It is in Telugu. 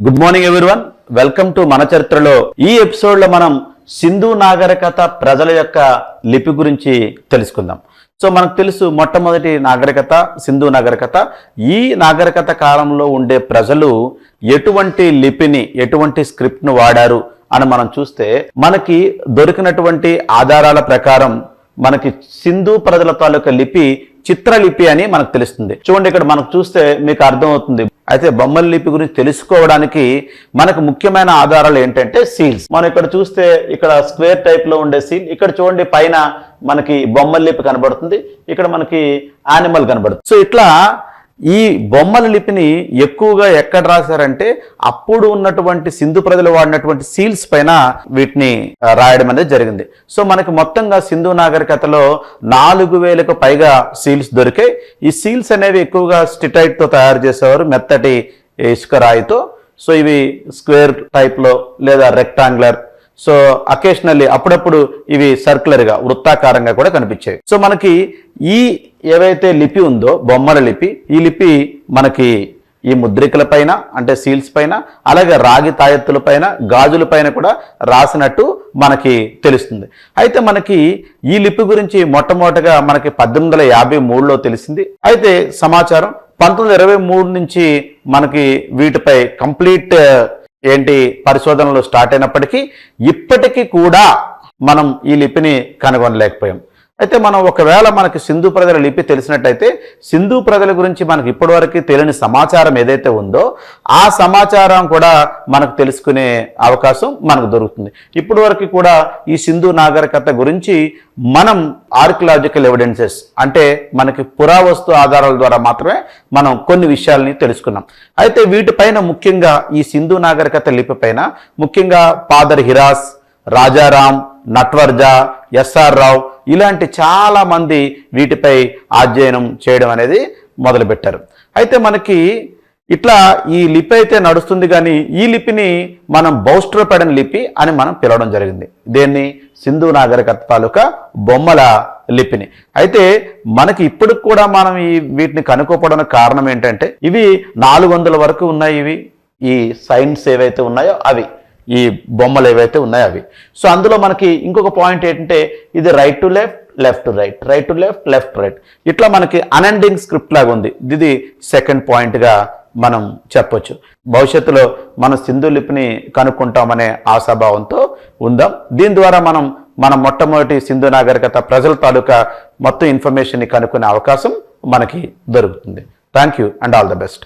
Good morning everyone, welcome to మన చరిత్రలో. ఈ ఎపిసోడ్ లో మనం సింధు నాగరికత ప్రజల యొక్క లిపి గురించి తెలుసుకుందాం. సో మనకు తెలుసు, మొట్టమొదటి నాగరికత సింధు నాగరికత. ఈ నాగరికత కాలంలో ఉండే ప్రజలు ఎటువంటి లిపిని, ఎటువంటి స్క్రిప్ట్ ను వాడారు అని మనం చూస్తే, మనకి దొరికినటువంటి ఆధారాల ప్రకారం మనకి సింధు ప్రజల తాలూకా లిపి చిత్రలిపి అని మనకు తెలుస్తుంది. చూడండి, ఇక్కడ మనకు చూస్తే మీకు అర్థమవుతుంది. అయితే బొమ్మల లిపి గురించి తెలుసుకోవడానికి మనకు ముఖ్యమైన ఆధారాలు ఏంటంటే సీల్స్. మనం ఇక్కడ చూస్తే ఇక్కడ స్క్వేర్ టైప్ లో ఉండే సీల్, ఇక్కడ చూడండి పైన మనకి బొమ్మల లిపి కనబడుతుంది, ఇక్కడ మనకి యానిమల్ కనబడుతుంది. సో ఇట్లా ఈ బొమ్మల లిపిని ఎక్కువగా ఎక్కడ రాశారంటే అప్పుడు ఉన్నటువంటి సింధు ప్రజలు వాడినటువంటి సీల్స్ పైన వీటిని రాయడం అనేది జరిగింది. సో మనకి మొత్తంగా సింధు నాగరికతలో 4000కు పైగా సీల్స్ దొరికాయి. ఈ సీల్స్ అనేవి ఎక్కువగా స్టిటైట్ తో తయారు చేసేవారు, మెత్తటి ఇసుక రాయితో. సో ఇవి స్క్వేర్ టైప్ లో లేదా రెక్టాంగులర్, సో అకేషనల్లీ అప్పుడప్పుడు ఇవి సర్క్యులర్ గా, వృత్తాకారంగా కూడా కనిపించాయి. సో మనకి ఈ ఏవైతే లిపి ఉందో బొమ్మల లిపి, ఈ లిపి మనకి ఈ ముద్రికల పైన అంటే సీల్స్ పైన, అలాగే రాగి తాయెత్తుల పైన, గాజుల పైన కూడా రాసినట్టు మనకి తెలుస్తుంది. అయితే మనకి ఈ లిపి గురించి మొట్టమొదటిగా మనకి 1853లో తెలిసింది. అయితే సమాచారం 1923 నుంచి మనకి వీటిపై కంప్లీట్ పరిశోధనలు స్టార్ట్ అయినప్పటికీ ఇప్పటికీ కూడా మనం ఈ లిపిని కనుగొనలేకపోయాం. అయితే మనం ఒకవేళ మనకి సింధు ప్రజల లిపి తెలిసినట్టయితే సింధు ప్రజల గురించి మనకి ఇప్పటివరకు తెలియని సమాచారం ఏదైతే ఉందో ఆ సమాచారం కూడా మనకు తెలుసుకునే అవకాశం మనకు దొరుకుతుంది. ఇప్పటి వరకు కూడా ఈ సింధు నాగరికత గురించి మనం ఆర్కియలాజికల్ ఎవిడెన్సెస్ అంటే మనకి పురావస్తు ఆధారాల ద్వారా మాత్రమే మనం కొన్ని విషయాల్ని తెలుసుకున్నాం. అయితే వీటిపైన ముఖ్యంగా ఈ సింధు నాగరికత లిపి పైన ముఖ్యంగా ఫాదర్ హిరాస్, రాజారాం, నట్వర్జ, ఎస్ఆర్ రావు ఇలాంటి చాలా మంది వీటిపై అధ్యయనం చేయడం అనేది మొదలుపెట్టారు. అయితే మనకి ఇట్లా ఈ లిపి అయితే నడుస్తుంది, కానీ ఈ లిపిని మనం బౌస్ట్రోపెడన్ లిపి అని మనం పిలవడం జరిగింది. దేన్ని? సింధు నాగరికత తాలూకా బొమ్మల లిపిని. అయితే మనకి ఇప్పటికి కూడా మనం వీటిని కనుక్కోవడానికి కారణం ఏంటంటే ఇవి 400 వరకు ఉన్నాయి. ఇవి ఈ సైన్స్ ఏవైతే ఉన్నాయో అవి, ఈ బొమ్మలు ఏవైతే ఉన్నాయో అవి. సో అందులో మనకి ఇంకొక పాయింట్ ఏంటంటే ఇది right to left, left to right, right to left, left to right, ఇట్లా మనకి అన్ఎండింగ్ స్క్రిప్ట్ లాగా ఉంది. ఇది సెకండ్ పాయింట్గా మనం చెప్పొచ్చు. భవిష్యత్తులో మన సింధు లిపిని కనుక్కుంటామనే ఆశాభావంతో ఉందాం. దీని ద్వారా మన మొట్టమొదటి సింధు నాగరికత ప్రజల తాలూకా మొత్తం ఇన్ఫర్మేషన్ని కనుక్కునే అవకాశం మనకి దొరుకుతుంది. Thank you and all the best.